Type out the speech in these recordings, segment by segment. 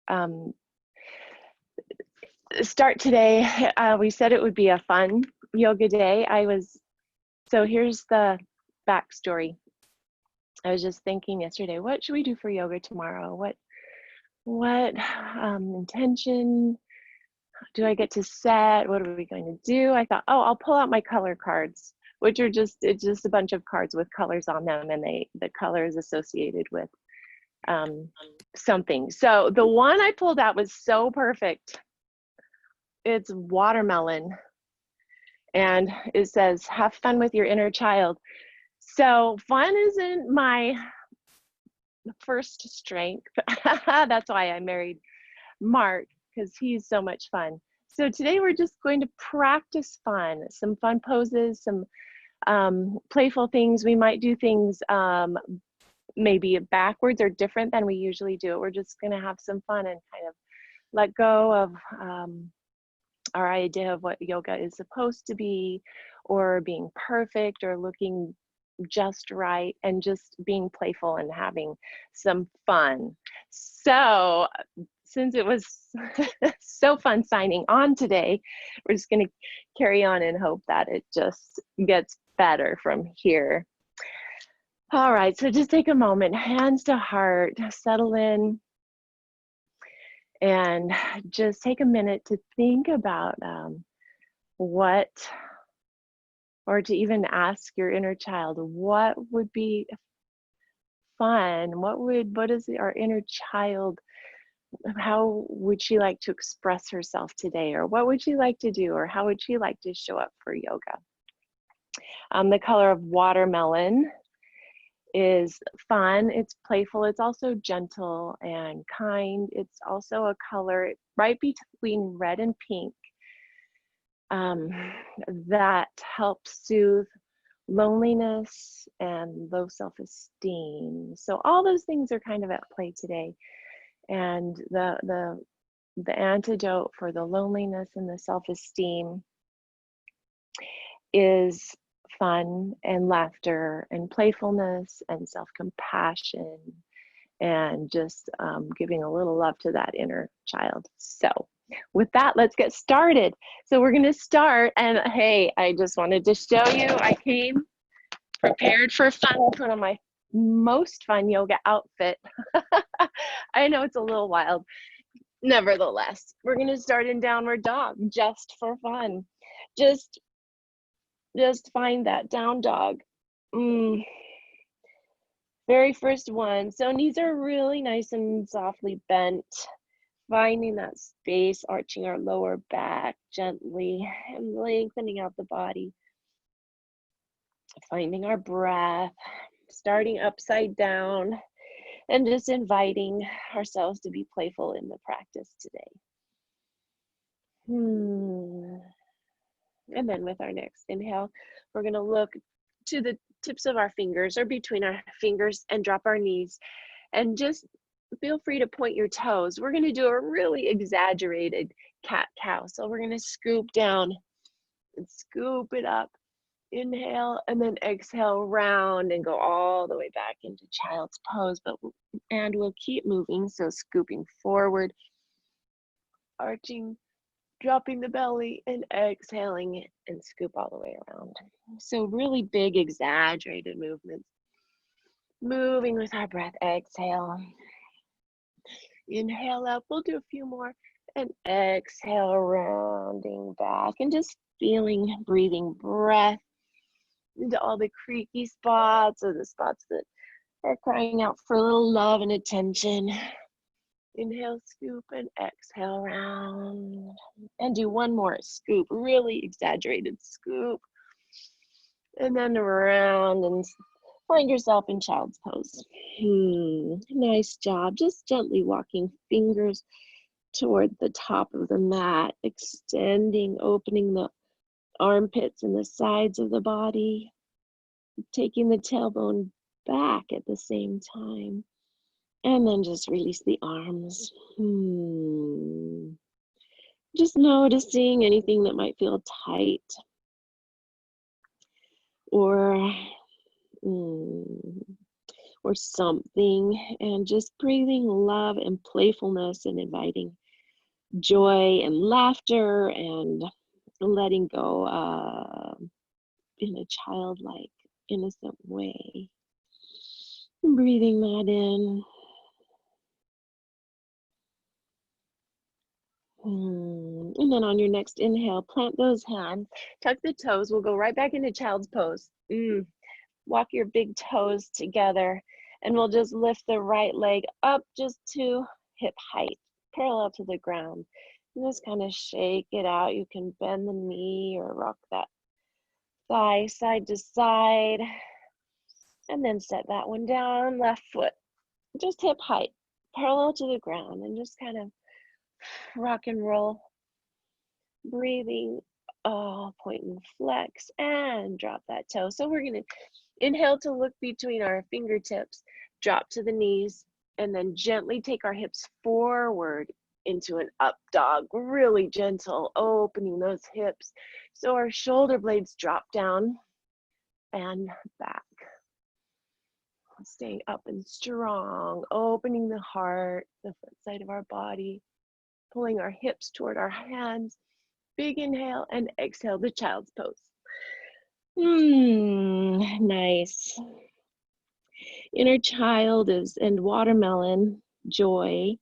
um, start today. We said it would be a fun yoga day. So here's the backstory. I was just thinking yesterday, what should we do for yoga tomorrow? What intention do I get to set? What are we going to do? I thought, oh, I'll pull out my color cards, which are it's just a bunch of cards with colors on them, and the color is associated with something. So the one I pulled out was so perfect. It's watermelon, and it says, have fun with your inner child. So fun isn't my first strength. That's why I married Mark, because he's so much fun. So today we're just going to practice fun, some fun poses, some playful things. We might do things maybe backwards or different than we usually do. We're just going to have some fun and kind of let go of our idea of what yoga is supposed to be, or being perfect, or looking just right, and just being playful and having some fun. So since it was so fun signing on today, we're just going to carry on and hope that it just gets better from here. All right, so just take a moment, hands to heart, settle in, and just take a minute to think about what, or to even ask your inner child, what would be fun? What is our inner child? How would she like to express herself today? Or what would she like to do? Or how would she like to show up for yoga? The color of watermelon is fun, it's playful, it's also gentle and kind. It's also a color right between red and pink that helps soothe loneliness and low self-esteem. So all those things are kind of at play today. And the antidote for the loneliness and the self-esteem is fun and laughter and playfulness and self-compassion, and just giving a little love to that inner child. So with that, let's get started. So we're going to start, and hey, I just wanted to show you, I came prepared for fun, put on my most fun yoga outfit. I know it's a little wild. Nevertheless, we're going to start in downward dog just for fun. Just find that down dog. Very first one. So knees are really nice and softly bent. Finding that space, arching our lower back gently and lengthening out the body. Finding our breath, starting upside down, and just inviting ourselves to be playful in the practice today. And then with our next inhale, we're going to look to the tips of our fingers or between our fingers and drop our knees, and just feel free to point your toes. We're going to do a really exaggerated cat-cow. So we're going to scoop down and scoop it up. Inhale, and then exhale, round and go all the way back into child's pose. And we'll keep moving. So scooping forward, arching, dropping the belly, and exhaling and scoop all the way around. So really big, exaggerated movements. Moving with our breath. Exhale. Inhale up. We'll do a few more. And exhale, rounding back. And just feeling, breathing breath into all the creaky spots, or the spots that are crying out for a little love and attention. Inhale, scoop, and exhale, round. And do one more scoop, really exaggerated scoop. And then around and find yourself in child's pose. Nice job. Just gently walking fingers toward the top of the mat, extending, opening the armpits and the sides of the body, taking the tailbone back at the same time, and then just release the arms. Just noticing anything that might feel tight, or or something, and just breathing love and playfulness and inviting joy and laughter and letting go in a childlike, innocent way. Breathing that in. And then on your next inhale, plant those hands, tuck the toes. We'll go right back into child's pose. Walk your big toes together, and we'll just lift the right leg up just to hip height, parallel to the ground. And just kind of shake it out. You can bend the knee or rock that thigh side to side, and then set that one down. Left foot, just hip height, parallel to the ground, and just kind of rock and roll. Breathing, point and flex, and drop that toe. So we're going to inhale to look between our fingertips, drop to the knees, and then gently take our hips forward into an up dog, really gentle, opening those hips so our shoulder blades drop down and back. Staying up and strong, opening the heart, the front side of our body, pulling our hips toward our hands. Big inhale and exhale to child's pose. Nice. Inner child and watermelon, joy,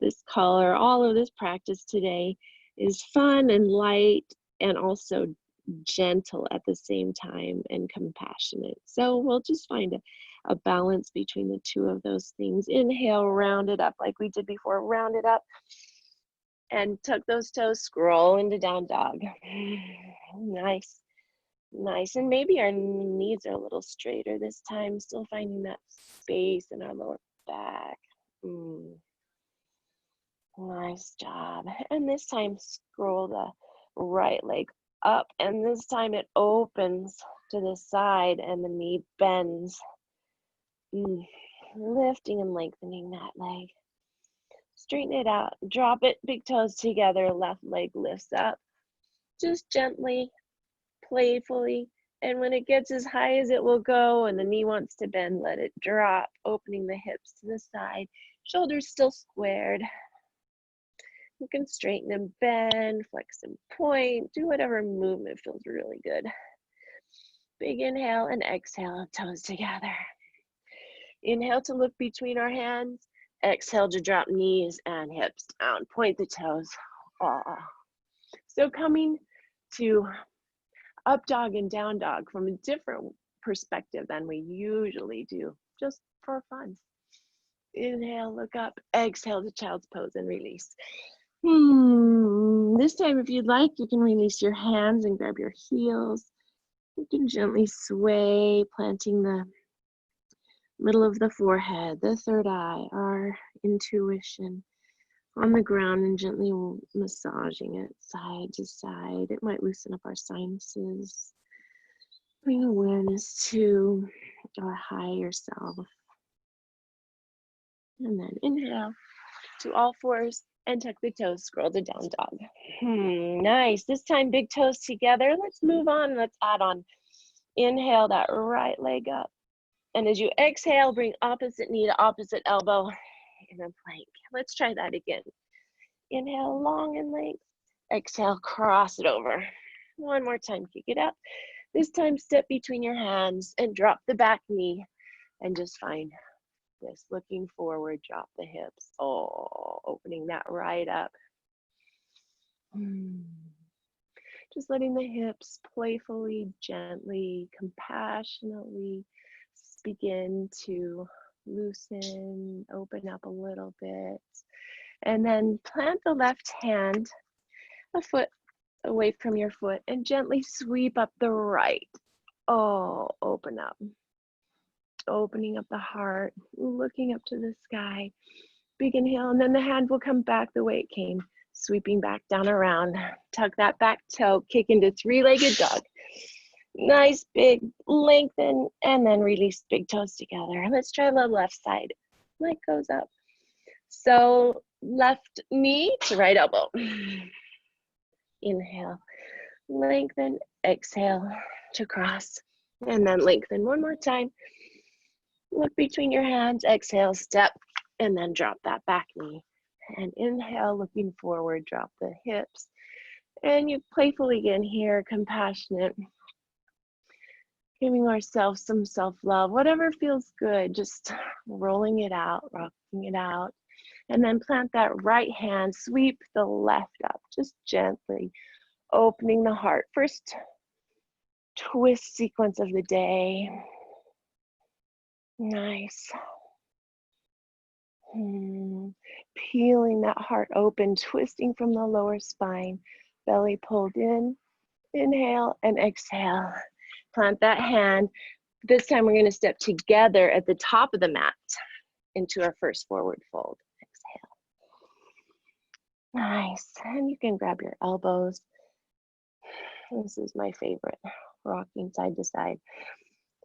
this color, all of this practice today is fun and light and also gentle at the same time and compassionate. So we'll just find a balance between the two of those things. Inhale, round it up like we did before, round it up. And tuck those toes, scroll into down dog. Nice, nice. And maybe our knees are a little straighter this time, still finding that space in our lower back. Nice job. And this time, scroll the right leg up, and this time it opens to the side and the knee bends. Lifting and lengthening that leg. Straighten it out, drop it, big toes together, left leg lifts up. Just gently, playfully, and when it gets as high as it will go and the knee wants to bend, let it drop, opening the hips to the side, shoulders still squared. You can straighten and bend, flex and point, do whatever movement feels really good. Big inhale and exhale, toes together. Inhale to look between our hands. Exhale to drop knees and hips down. Point the toes. So coming to up dog and down dog from a different perspective than we usually do, just for fun. Inhale, look up. Exhale to child's pose and release. This time, if you'd like, you can release your hands and grab your heels. You can gently sway, planting the middle of the forehead, the third eye, our intuition on the ground, and gently massaging it side to side. It might loosen up our sinuses. Bring awareness to our higher self. And then inhale to all fours and tuck the toes, scroll to down dog. Nice. This time, big toes together. Let's move on. Let's add on. Inhale that right leg up. And as you exhale, bring opposite knee to opposite elbow in a plank. Let's try that again. Inhale, long and length. Exhale, cross it over. One more time, kick it up. This time, step between your hands and drop the back knee and just find this. Looking forward, drop the hips. Opening that right up. Just letting the hips playfully, gently, compassionately begin to loosen, open up a little bit. And then plant the left hand a foot away from your foot and gently sweep up the right. Open up. Opening up the heart, looking up to the sky. Big inhale, and then the hand will come back the way it came, sweeping back down around. Tuck that back toe, kick into three-legged dog. Nice, big, lengthen, and then release big toes together. Let's try the left side. Leg goes up. So left knee to right elbow. Inhale, lengthen, exhale to cross, and then lengthen one more time. Look between your hands, exhale, step, and then drop that back knee. And inhale, looking forward, drop the hips. And you playfully again here, compassionate, giving ourselves some self-love, whatever feels good, just rolling it out, rocking it out. And then plant that right hand, sweep the left up, just gently opening the heart. First twist sequence of the day. Nice. Peeling that heart open, twisting from the lower spine, belly pulled in, inhale and exhale. Plant that hand. This time we're going to step together at the top of the mat into our first forward fold. Exhale. Nice. And you can grab your elbows. This is my favorite, rocking side to side.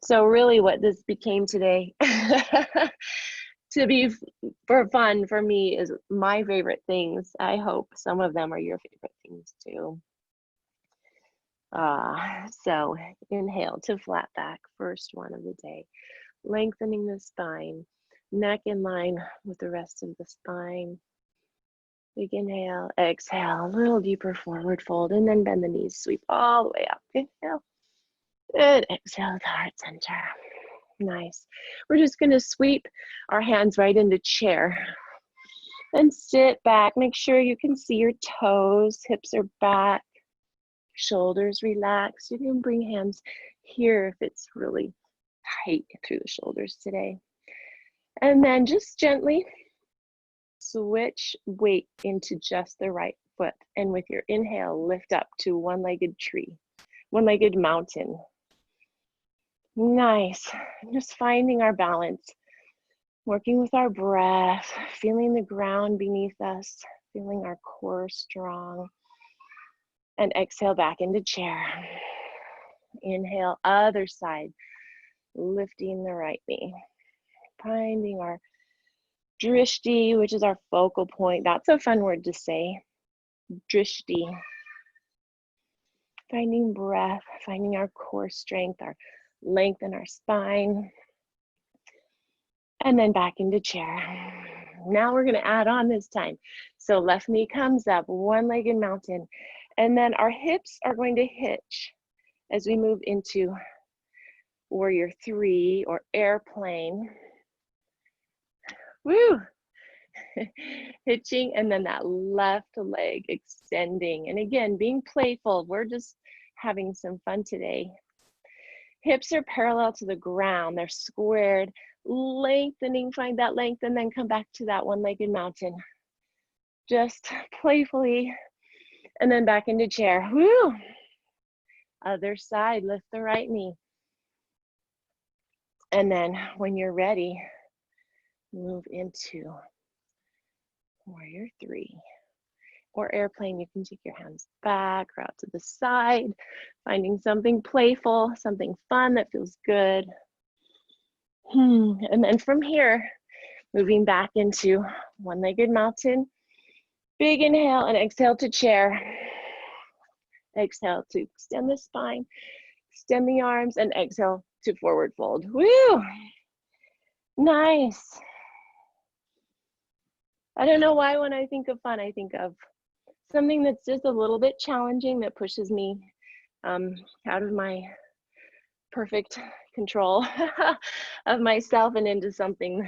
So really what this became today to be for fun for me is my favorite things. I hope some of them are your favorite things too. So inhale to flat back, first one of the day. Lengthening the spine, neck in line with the rest of the spine. Big inhale, exhale, a little deeper forward fold, and then bend the knees, sweep all the way up. Inhale, and exhale to heart center. Nice. We're just gonna sweep our hands right into chair. And sit back, make sure you can see your toes, hips are back, shoulders relaxed. You can bring hands here if it's really tight through the shoulders today. And then just gently switch weight into just the right foot. And with your inhale, lift up to one-legged tree, one-legged mountain. Nice. Just finding our balance, working with our breath, feeling the ground beneath us, feeling our core strong. And exhale back into chair. Inhale, other side, lifting the right knee. Finding our drishti, which is our focal point. That's a fun word to say, drishti. Finding breath, finding our core strength, our length in our spine. And then back into chair. Now we're gonna add on this time. So left knee comes up, one-legged mountain. And then our hips are going to hitch as we move into warrior three or airplane. Woo! Hitching, and then that left leg extending. And again, being playful, we're just having some fun today. Hips are parallel to the ground, they're squared, lengthening, find that length, and then come back to that one-legged mountain. Just playfully, and then back into chair. Woo! Other side, lift the right knee. And then when you're ready, move into warrior three. Or airplane, you can take your hands back or out to the side, finding something playful, something fun that feels good. And then from here, moving back into one-legged mountain. Big inhale and exhale to chair. Exhale to extend the spine, extend the arms, and exhale to forward fold. Woo! Nice. I don't know why when I think of fun, I think of something that's just a little bit challenging that pushes me out of my perfect control of myself and into something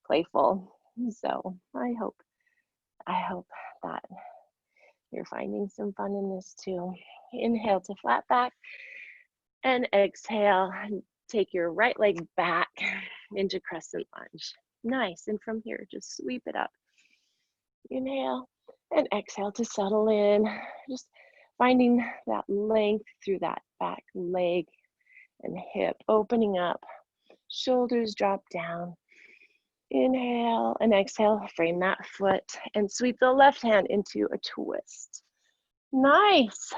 playful. So I hope that you're finding some fun in this too. Inhale to flat back and exhale. Take your right leg back into crescent lunge. Nice. And from here, just sweep it up. Inhale and exhale to settle in. Just finding that length through that back leg and hip, opening up. Shoulders drop down. Inhale and exhale, frame that foot and sweep the left hand into a twist. Nice.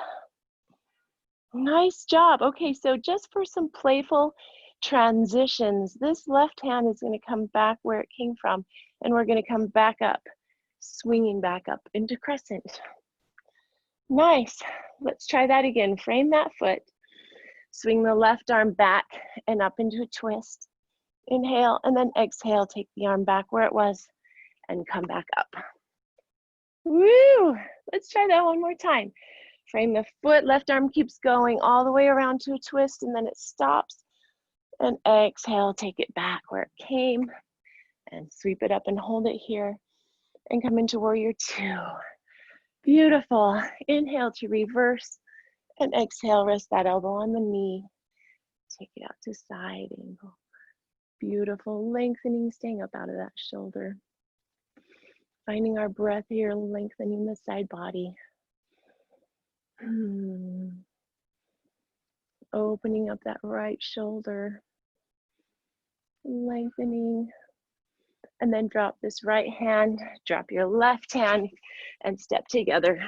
Nice job. Okay, so just for some playful transitions, this left hand is going to come back where it came from, and we're going to come back up, swinging back up into crescent. Nice. Let's try that again. Frame that foot, swing the left arm back and up into a twist. Inhale, and then exhale, take the arm back where it was and come back up. Woo! Let's try that one more time. Frame the foot, left arm keeps going all the way around to a twist, and then it stops. And exhale, take it back where it came, and sweep it up and hold it here, and come into warrior two. Beautiful. Inhale to reverse, and exhale, rest that elbow on the knee. Take it out to side angle. Beautiful, lengthening, staying up out of that shoulder. Finding our breath here, lengthening the side body. Opening up that right shoulder. Lengthening. And then drop this right hand, drop your left hand, and step together.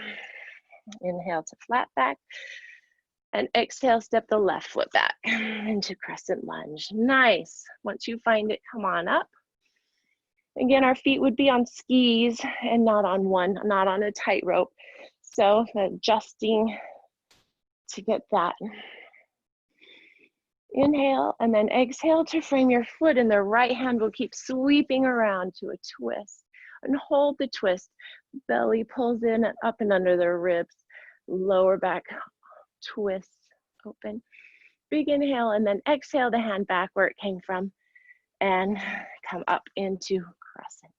Inhale to flat back. And exhale, step the left foot back into crescent lunge. Nice. Once you find it, come on up. Again, our feet would be on skis and not on a tightrope. So adjusting to get that. Inhale and then exhale to frame your foot, and the right hand will keep sweeping around to a twist. And hold the twist. Belly pulls in and up and under the ribs. Lower back twist, open. Big inhale and then exhale the hand back where it came from and come up into crescent.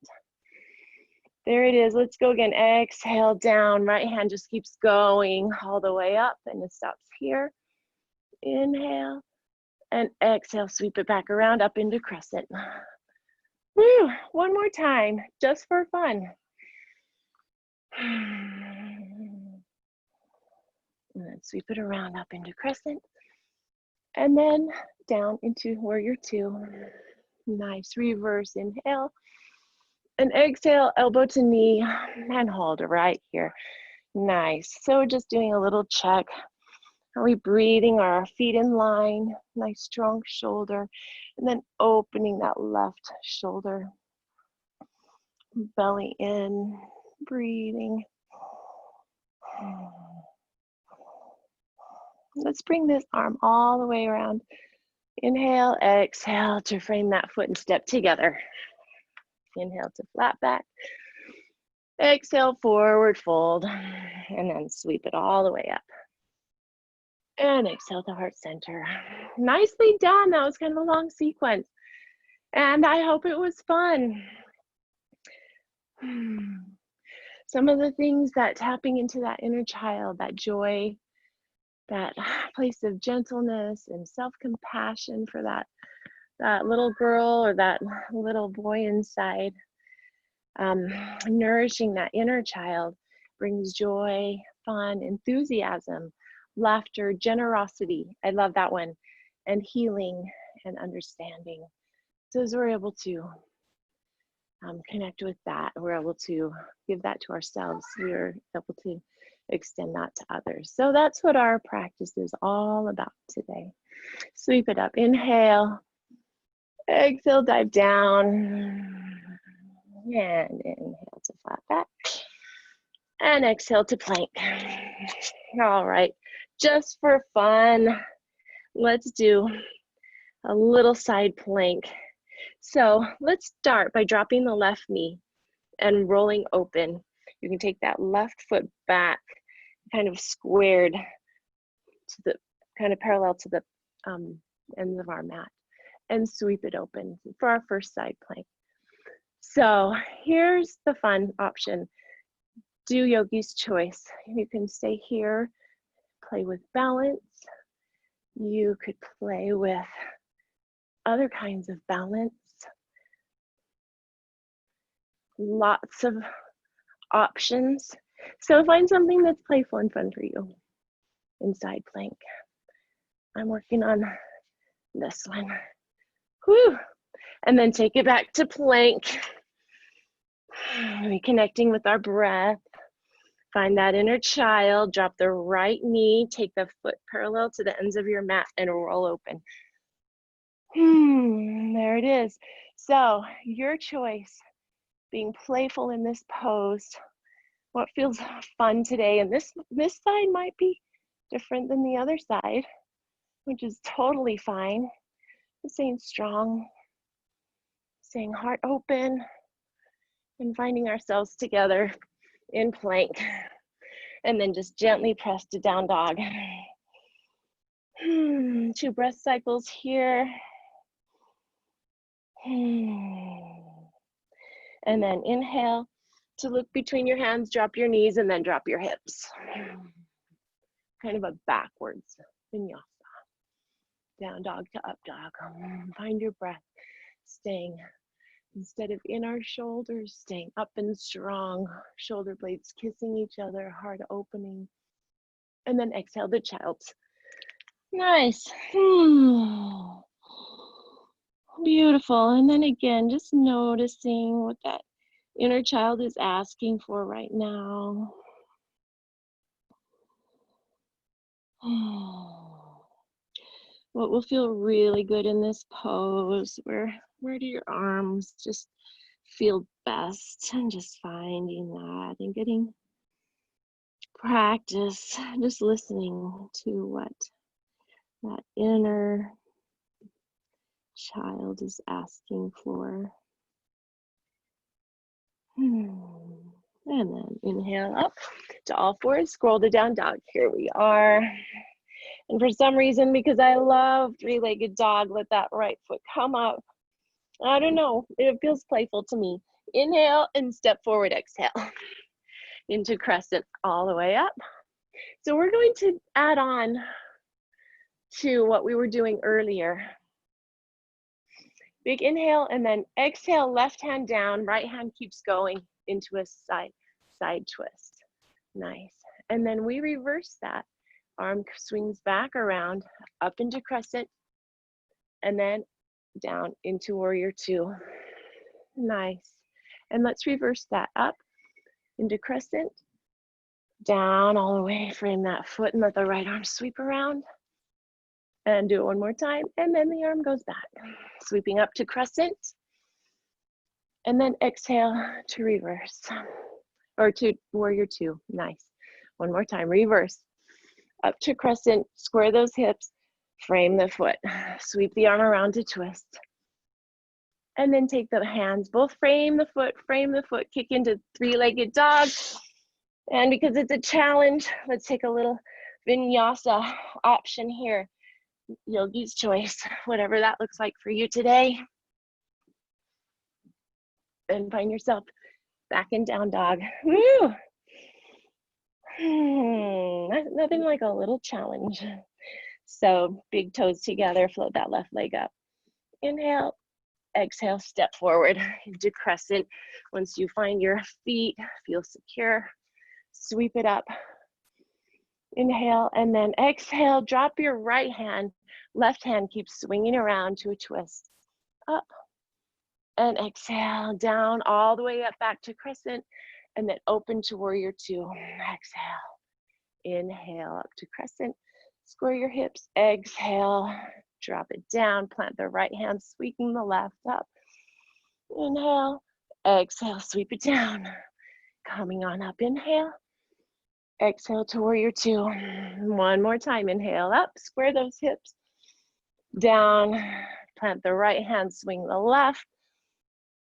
There it is. Let's go again. Exhale down. Right hand just keeps going all the way up and it stops here. Inhale and exhale. Sweep it back around up into crescent. Woo! One more time, just for fun. And then sweep it around up into crescent. And then down into warrior two. Nice. Reverse inhale. And exhale, elbow to knee, and hold right here. Nice. So we're just doing a little check. Are we breathing? Are our feet in line? Nice strong shoulder. And then opening that left shoulder. Belly in, breathing. Let's bring this arm all the way around. Inhale, exhale to frame that foot and step together. Inhale to flat back. Exhale, forward fold. And then sweep it all the way up. And exhale to heart center. Nicely done. That was kind of a long sequence. And I hope it was fun. Some of the things that tapping into that inner child, that joy, that place of gentleness and self-compassion for that little girl or that little boy inside, nourishing that inner child brings joy, fun, enthusiasm, laughter, generosity. I love that one. And healing and understanding. So as we're able to connect with that, we're able to give that to ourselves. We're able to extend that to others. So that's what our practice is all about today. Sweep it up. Inhale. Exhale, dive down. And inhale to flat back. And exhale to plank. All right. Just for fun, let's do a little side plank. So let's start by dropping the left knee and rolling open. You can take that left foot back, kind of squared to the, kind of parallel to the ends of our mat, and sweep it open for our first side plank. So here's the fun option. Do yogi's choice. You can stay here, play with balance. You could play with other kinds of balance. Lots of options. So find something that's playful and fun for you in side plank. I'm working on this one. Whew. And then take it back to plank. Reconnecting with our breath. Find that inner child. Drop the right knee. Take the foot parallel to the ends of your mat and roll open. There it is. So your choice, being playful in this pose. What feels fun today? And this side might be different than the other side, which is totally fine. Staying strong. Staying heart open and finding ourselves together in plank. And then just gently press to down dog. 2 breath cycles here. And then inhale to look between your hands, drop your knees, and then drop your hips. Kind of a backwards vinyasa. Down dog to up dog. Find your breath, staying, instead of in our shoulders, staying up and strong, shoulder blades kissing each other, heart opening. And then exhale to child's. Nice. Beautiful. And then again, just noticing what that inner child is asking for right now. What will feel really good in this pose? Where do your arms just feel best? And just finding that and getting practice, just listening to what that inner child is asking for. And then inhale up to all fours, scroll to down dog. Here we are. And for some reason, because I love three-legged dog, let that right foot come up. I don't know, it feels playful to me. Inhale and step forward, exhale. Into crescent all the way up. So we're going to add on to what we were doing earlier. Big inhale and then exhale, left hand down, right hand keeps going into a side twist. Nice. And then we reverse that. Arm swings back around, up into crescent, and then down into warrior two. Nice. And let's reverse that up into crescent, down all the way, frame that foot and let the right arm sweep around. And do it one more time, and then the arm goes back. Sweeping up to crescent, and then exhale to reverse, or to warrior two. Nice. One more time, reverse. Up to crescent, square those hips, frame the foot, sweep the arm around to twist. And then take the hands, both frame the foot, kick into three-legged dog. And because it's a challenge, let's take a little vinyasa option here. Yogi's choice, whatever that looks like for you today. And find yourself back in down dog. Woo! Nothing like a little challenge. So big toes together, float that left leg up. Inhale, exhale, step forward into crescent. Once you find your feet, feel secure, sweep it up. Inhale, and then exhale, drop your right hand. Left hand keeps swinging around to a twist. Up, and exhale, down, all the way up back to crescent, and then open to warrior two. Exhale, inhale, up to crescent, square your hips, exhale, drop it down, plant the right hand, sweeping the left up. Inhale, exhale, sweep it down. Coming on up, inhale, exhale to warrior two. One more time, inhale up, square those hips, down, plant the right hand, swing the left,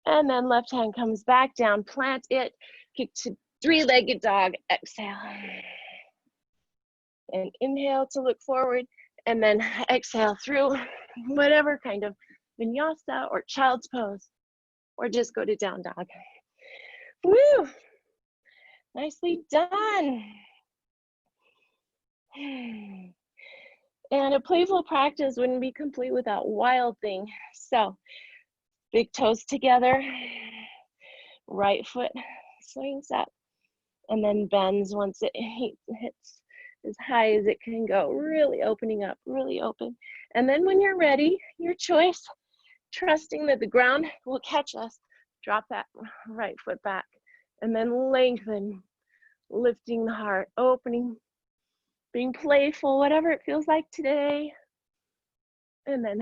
and then left hand comes back down, plant it, kick to three-legged dog, exhale. And inhale to look forward, and then exhale through whatever kind of vinyasa or child's pose, or just go to down dog. Woo! Nicely done. And a playful practice wouldn't be complete without wild thing. So big toes together, right foot swings up, and then bends once it hits as high as it can go, really opening up, really open. And then when you're ready, your choice, trusting that the ground will catch us, drop that right foot back, and then lengthen, lifting the heart, opening, being playful, whatever it feels like today. And then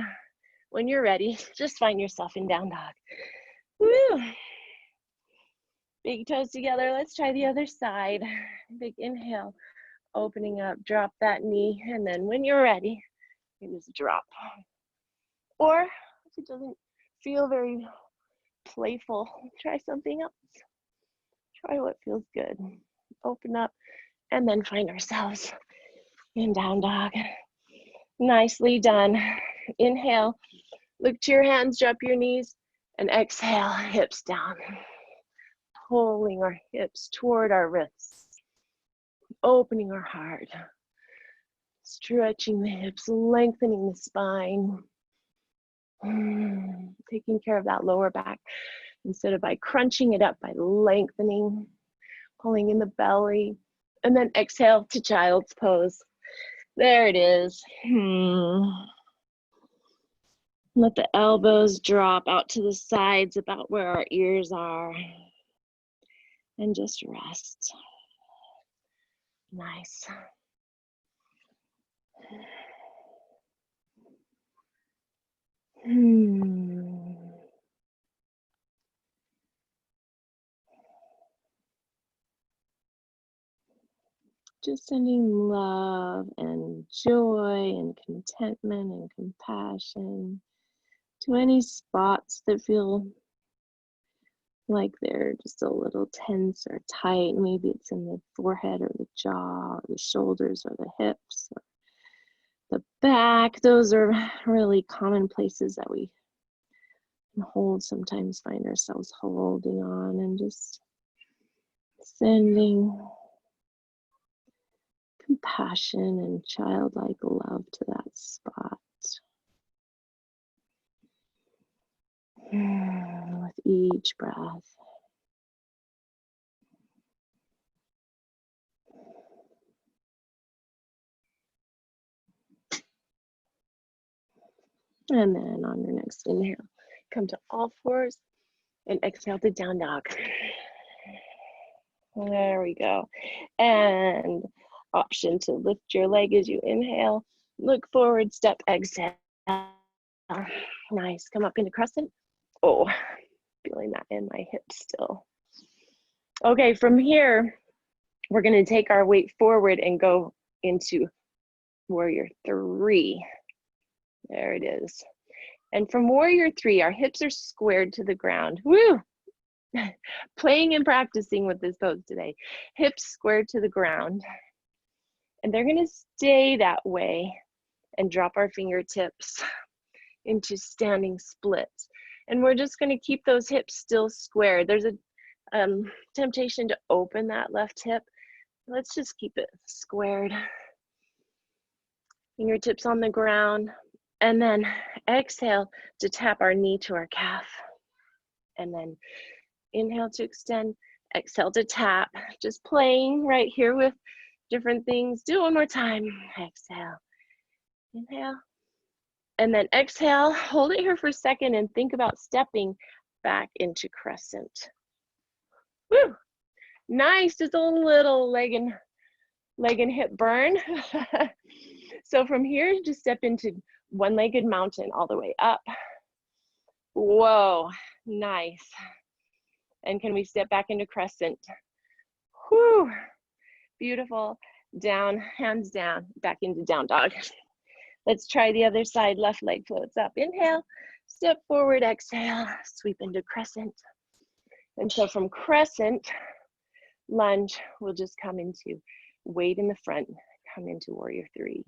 when you're ready, just find yourself in down dog. Woo! Big toes together, let's try the other side. Big inhale, opening up, drop that knee, and then when you're ready, you just drop. Or if it doesn't feel very playful. Try something else. Try what feels good. Open up and then find ourselves in down dog. Nicely done. Inhale, look to your hands, drop your knees, and exhale, hips down. Pulling our hips toward our wrists. Opening our heart. Stretching the hips, lengthening the spine. Taking care of that lower back instead of by crunching it up, by lengthening, pulling in the belly, and then exhale to child's pose. There it is. Let the elbows drop out to the sides about where our ears are, and just rest. Nice. Just sending love and joy and contentment and compassion to any spots that feel like they're just a little tense or tight. Maybe it's in the forehead or the jaw or the shoulders or the hips or the back. Those are really common places that we can hold, sometimes find ourselves holding on, and just sending compassion and childlike love to that spot. With each breath. And then on your next inhale, come to all fours and exhale to down dog. There we go. And option to lift your leg as you inhale. Look forward, step, exhale. Nice. Come up into crescent. Oh, feeling that in my hips still. Okay, from here, we're going to take our weight forward and go into warrior 3. There it is. And from warrior 3, our hips are squared to the ground. Woo! Playing and practicing with this pose today. Hips squared to the ground. And they're going to stay that way and drop our fingertips into standing splits. And we're just going to keep those hips still squared. There's a temptation to open that left hip. Let's just keep it squared. Fingertips on the ground. And then exhale to tap our knee to our calf. And then inhale to extend, exhale to tap. Just playing right here with different things. Do it one more time. Exhale, inhale, and then exhale. Hold it here for a second and think about stepping back into crescent. Woo! Nice, just a little leg and hip burn. So from here, just step into one-legged mountain all the way up. Whoa, nice. And can we step back into crescent? Whew, beautiful. Down, hands down, back into down dog. Let's try the other side. Left leg floats up. Inhale, step forward, exhale, sweep into crescent. And so from crescent, lunge, we'll just come into weight in the front, come into warrior 3.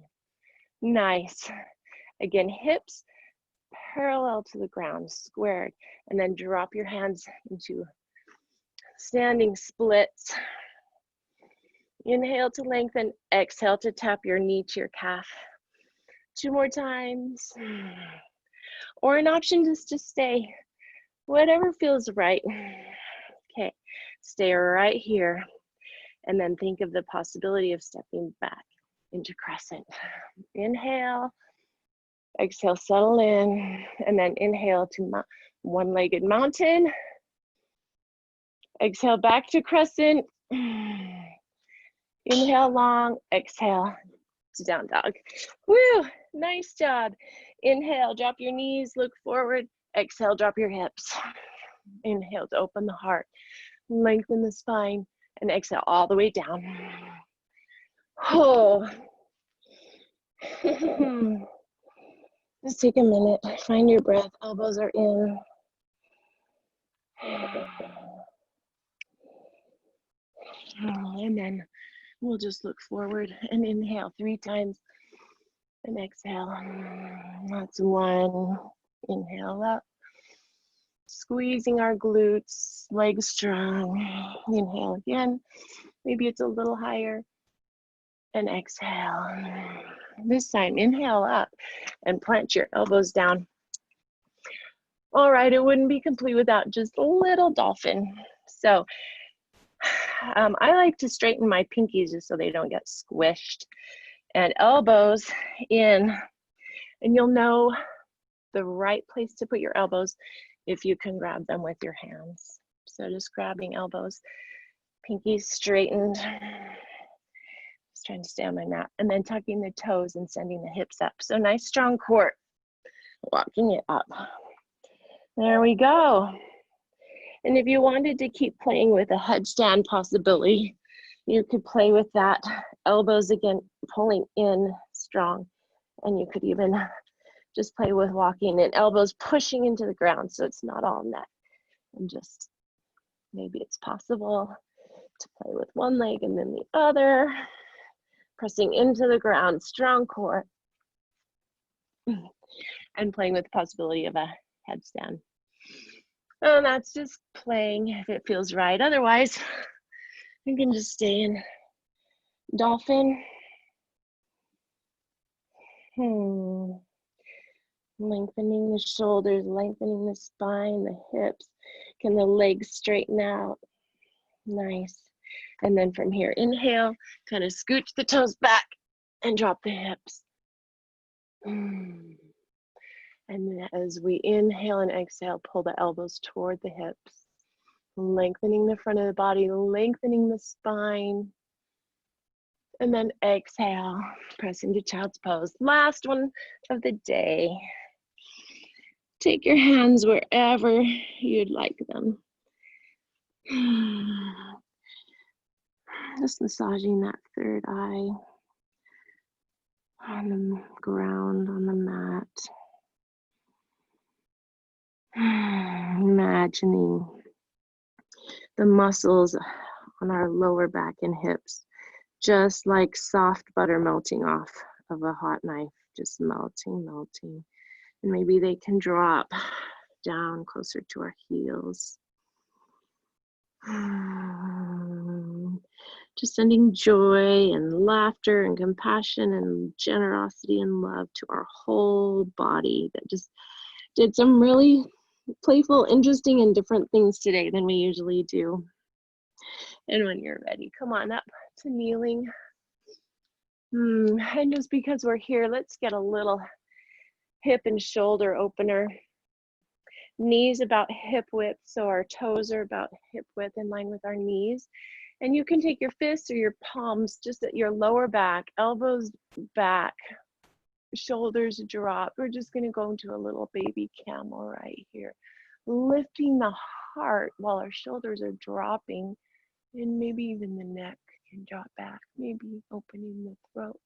Nice. Again, hips parallel to the ground, squared, and then drop your hands into standing splits. Inhale to lengthen, exhale to tap your knee to your calf. 2 more times. Or an option just to stay, whatever feels right. Okay, stay right here. And then think of the possibility of stepping back into crescent. Inhale, exhale, settle in, and then inhale to one-legged mountain. Exhale back to crescent. Inhale long, exhale to down dog. Woo, nice job. Inhale, drop your knees, look forward. Exhale, drop your hips. Inhale to open the heart, lengthen the spine, and exhale all the way down. Oh. Just take a minute, find your breath, elbows are in. And then we'll just look forward and inhale 3 times and exhale. That's 1. Inhale up. Squeezing our glutes, legs strong. Inhale again. Maybe it's a little higher. And exhale. This time, inhale up and plant your elbows down. All right, it wouldn't be complete without just a little dolphin. So I like to straighten my pinkies just so they don't get squished. And elbows in, and you'll know the right place to put your elbows if you can grab them with your hands. So just grabbing elbows, pinkies straightened. Just trying to stay on my mat. And then tucking the toes and sending the hips up. So nice strong core. Walking it up. There we go. And if you wanted to keep playing with a headstand possibility, you could play with that. Elbows again, pulling in strong. And you could even just play with walking and elbows pushing into the ground so it's not all neck. And just maybe it's possible to play with one leg and then the other. Pressing into the ground, strong core. And playing with the possibility of a headstand. And that's just playing if it feels right. Otherwise, you can just stay in dolphin. Lengthening the shoulders, lengthening the spine, the hips. Can the legs straighten out? Nice. And then from here, inhale, kind of scooch the toes back and drop the hips. And as we inhale and exhale, pull the elbows toward the hips, lengthening the front of the body, lengthening the spine. And then exhale, press into child's pose. Last one of the day. Take your hands wherever you'd like them. Just massaging that third eye on the ground, on the mat. Imagining the muscles on our lower back and hips, just like soft butter melting off of a hot knife, just melting, melting. And maybe they can drop down closer to our heels. Just sending joy and laughter and compassion and generosity and love to our whole body that just did some really playful, interesting, and different things today than we usually do. And when you're ready, come on up to kneeling. And just because we're here, let's get a little hip and shoulder opener. Knees about hip width, so our toes are about hip width in line with our knees. And you can take your fists or your palms just at your lower back, elbows back, shoulders drop. We're just going to go into a little baby camel right here, lifting the heart while our shoulders are dropping, and maybe even the neck can drop back, maybe opening the throat.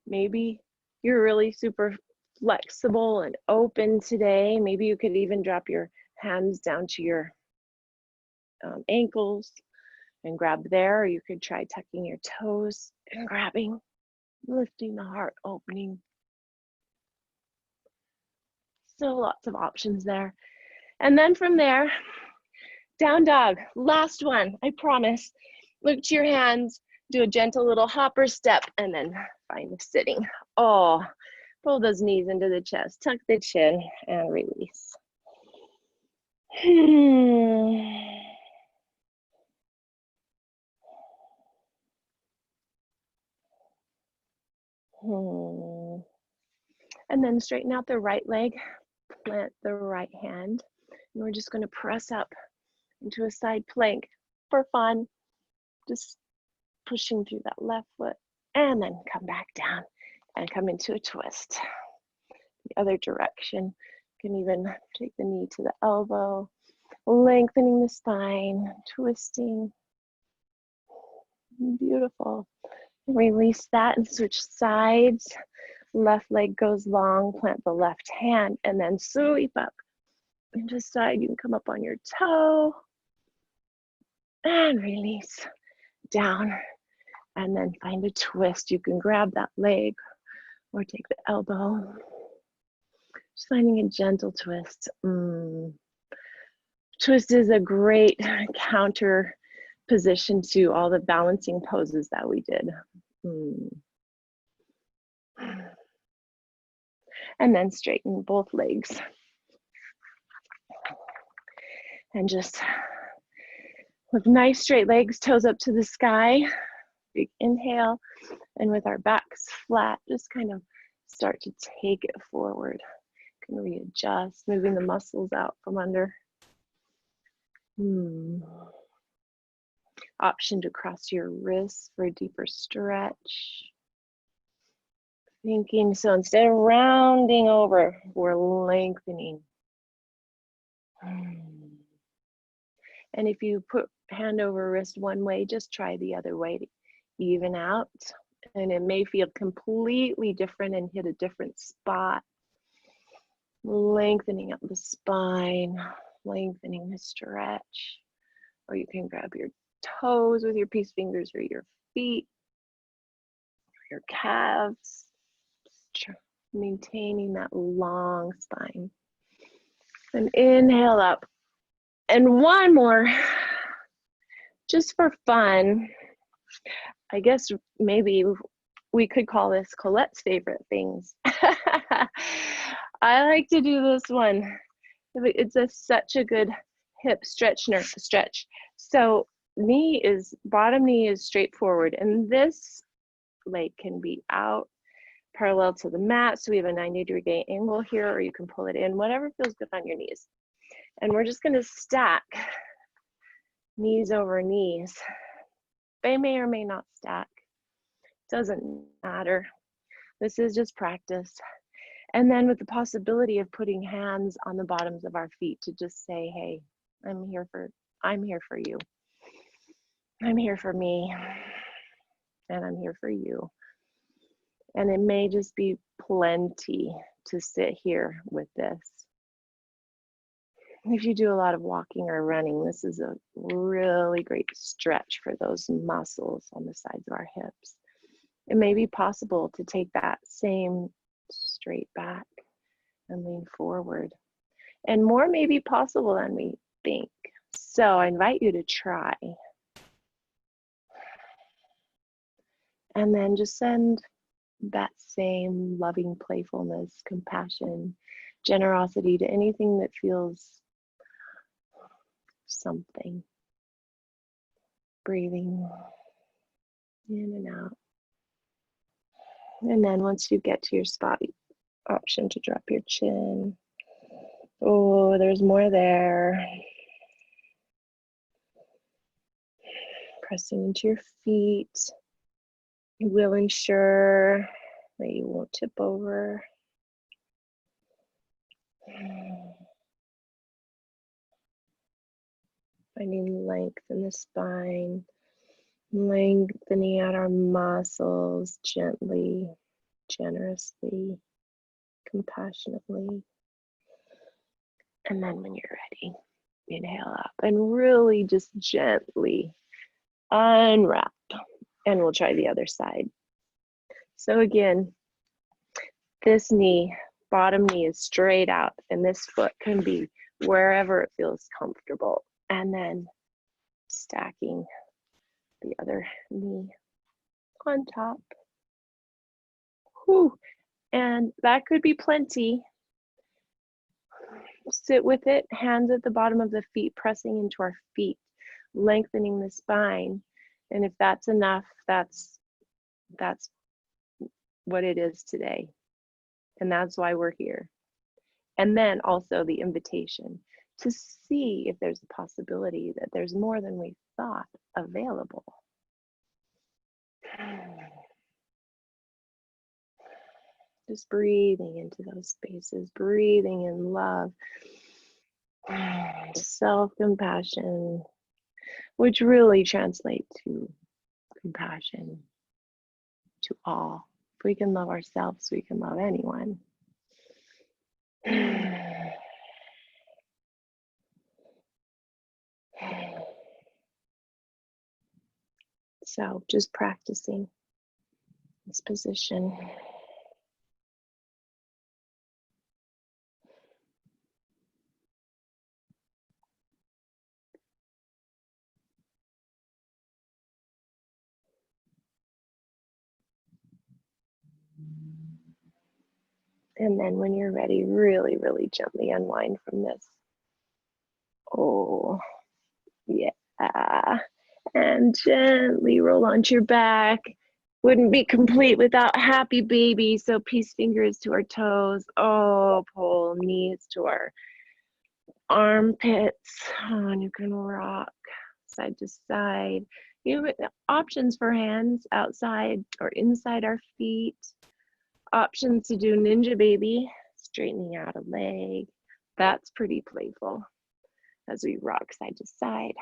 Maybe you're really super flexible and open today. Maybe you could even drop your hands down to your ankles and grab there, or you could try tucking your toes and grabbing, lifting the heart, opening. So lots of options there. And then from there, down dog, last one, I promise. Look to your hands, do a gentle little hopper step, and then find the sitting. Oh, pull those knees into the chest, tuck the chin, and release. And then straighten out the right leg, plant the right hand, and we're just going to press up into a side plank for fun, just pushing through that left foot, and then come back down and come into a twist. The other direction, you can even take the knee to the elbow, lengthening the spine, twisting. Beautiful. Release that and switch sides. Left leg goes long, plant the left hand, and then sweep up and decide you can come up on your toe and release down, and then find a twist. You can grab that leg or take the elbow. Just finding a gentle twist. Twist is a great counter position to all the balancing poses that we did. And then straighten both legs. And just with nice straight legs, toes up to the sky. Big inhale. And with our backs flat, just kind of start to take it forward. Can readjust, moving the muscles out from under. Option to cross your wrists for a deeper stretch. Thinking, so instead of rounding over, we're lengthening. And if you put hand over wrist one way, just try the other way to even out. And it may feel completely different and hit a different spot. Lengthening up the spine, lengthening the stretch. Or you can grab your toes with your peace fingers or your feet, your calves, maintaining that long spine. And inhale up. And one more, just for fun. I guess maybe we could call this Colette's favorite things. I like to do this one. It's such a good hip stretch. So bottom knee is straight forward, and this leg can be out parallel to the mat. So we have a 90-degree angle here, or you can pull it in, whatever feels good on your knees. And we're just gonna stack knees over knees. They may or may not stack. Doesn't matter. This is just practice. And then with the possibility of putting hands on the bottoms of our feet to just say, hey, I'm here for you. I'm here for me. And I'm here for you. And it may just be plenty to sit here with this. If you do a lot of walking or running, this is a really great stretch for those muscles on the sides of our hips. It may be possible to take that same straight back and lean forward. And more may be possible than we think. So I invite you to try. And then just send that same loving playfulness, compassion, generosity to anything that feels something. Breathing in and out. And then once you get to your spot, option to drop your chin. Oh, there's more there. Pressing into your feet. You will ensure that you won't tip over. Finding length in the spine, lengthening out our muscles gently, generously, compassionately. And then when you're ready, inhale up and really just gently unwrap. And we'll try the other side. So again, this knee, bottom knee is straight out, and this foot can be wherever it feels comfortable. And then stacking the other knee on top. Whew. And that could be plenty. Sit with it, hands at the bottom of the feet, pressing into our feet, lengthening the spine. And if that's enough, that's what it is today. And that's why we're here. And then also the invitation to see if there's a possibility that there's more than we thought available. Just breathing into those spaces, breathing in love, self-compassion, which really translates to compassion to all. If we can love ourselves, we can love anyone. So just practicing this position. And then when you're ready, really, really gently unwind from this. Oh, yeah. And gently roll onto your back. Wouldn't be complete without happy baby. So peace fingers to our toes. Oh, pull knees to our armpits. Oh, and you can rock side to side. You have options for hands outside or inside our feet. Options to do ninja baby, straightening out a leg. That's pretty playful as we rock side to side.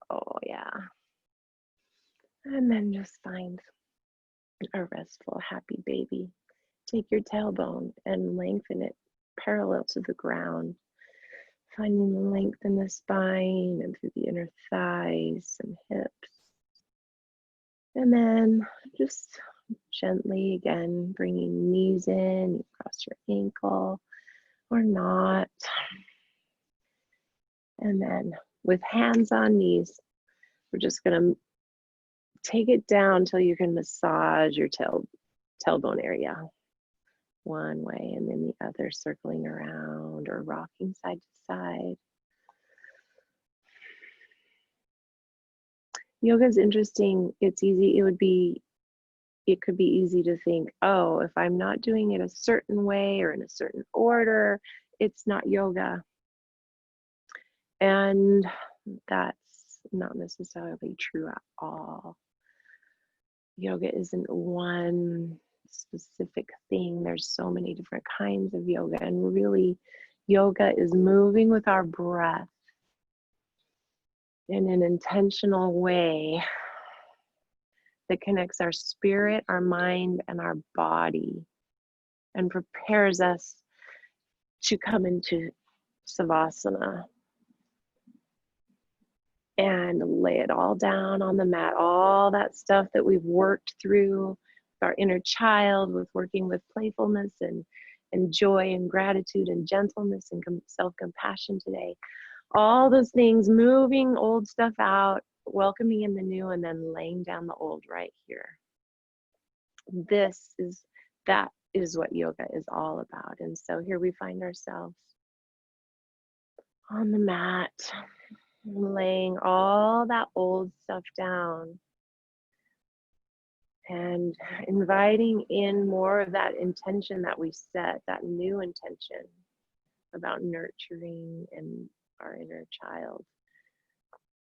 Oh, yeah. And then just find a restful, happy baby. Take your tailbone and lengthen it parallel to the ground, finding the length in the spine and through the inner thighs and hips. And then just gently again, bringing knees in, across your ankle or not. And then with hands on knees, we're just going to take it down until you can massage your tailbone area one way and then the other, circling around or rocking side to side. Yoga is interesting. It's easy. It could be easy to think, oh, if I'm not doing it a certain way or in a certain order, it's not yoga. And that's not necessarily true at all. Yoga isn't one specific thing. There's so many different kinds of yoga, and really yoga is moving with our breath in an intentional way that connects our spirit, our mind, and our body and prepares us to come into savasana and lay it all down on the mat, all that stuff that we've worked through with our inner child, with working with playfulness and joy and gratitude and gentleness and self-compassion today. All those things, moving old stuff out, welcoming in the new, and then laying down the old right here. That is what yoga is all about. And so here we find ourselves on the mat, laying all that old stuff down and inviting in more of that intention that we set, that new intention about nurturing and our inner child.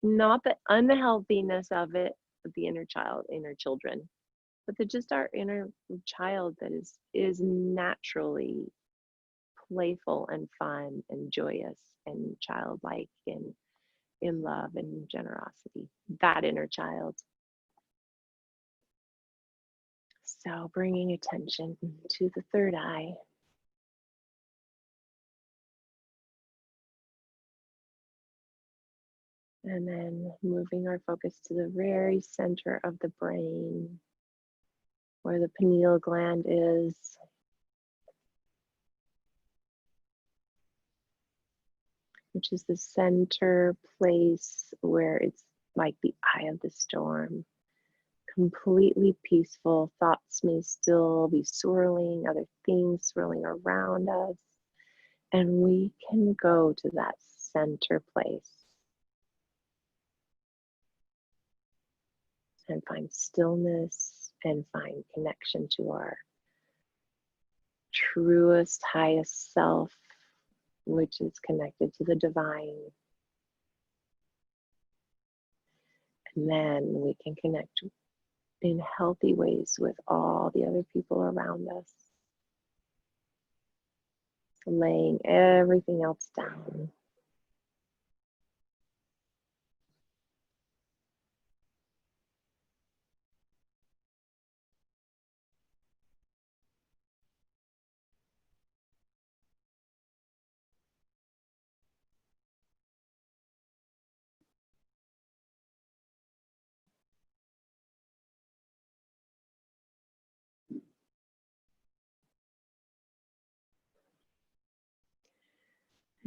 Not the unhealthiness of it, but the inner children, but just our inner child that is naturally playful and fun and joyous and childlike and in love and generosity, that inner child. So bringing attention to the third eye. And then moving our focus to the very center of the brain, where the pineal gland is. Which is the center place where it's like the eye of the storm. Completely peaceful. Thoughts may still be swirling, other things swirling around us. And we can go to that center place and find stillness and find connection to our truest, highest self, which is connected to the divine. And then we can connect in healthy ways with all the other people around us, laying everything else down.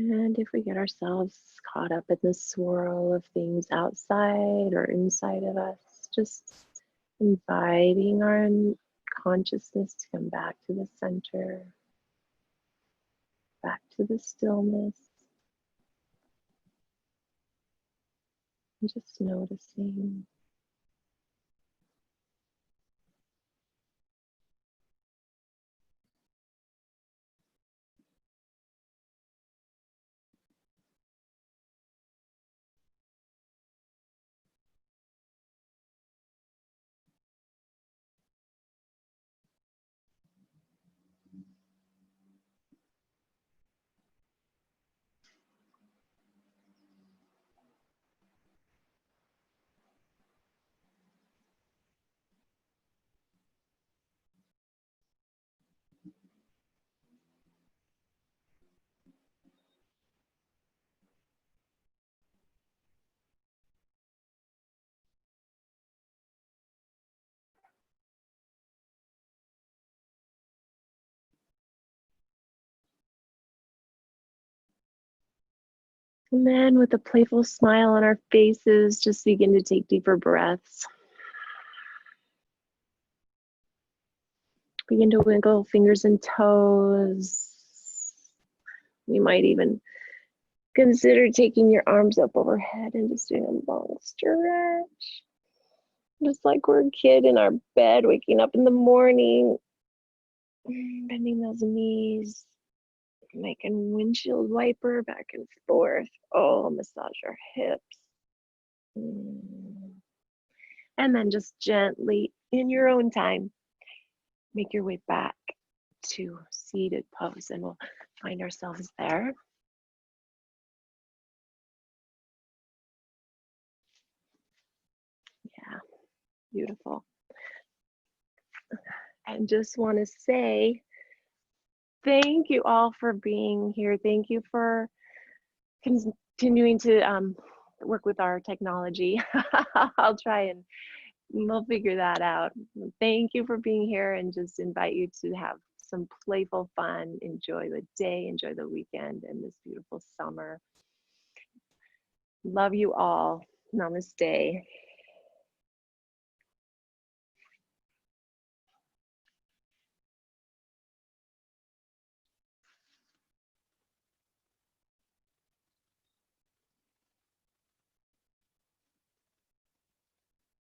And if we get ourselves caught up in the swirl of things outside or inside of us, just inviting our consciousness to come back to the center, back to the stillness, and just noticing. And then with a playful smile on our faces, just begin to take deeper breaths. Begin to wiggle fingers and toes. You might even consider taking your arms up overhead and just doing a long stretch. Just like we're a kid in our bed, waking up in the morning, bending those knees, making windshield wiper back and forth. Oh, massage our hips. And then just gently, in your own time, make your way back to seated pose, and we'll find ourselves there. Yeah, beautiful. And just want to say thank you all for being here. Thank you for continuing to work with our technology. I'll try and we'll figure that out. Thank you for being here, and just invite you to have some playful fun. Enjoy the day, enjoy the weekend, and this beautiful summer. Love you all. Namaste.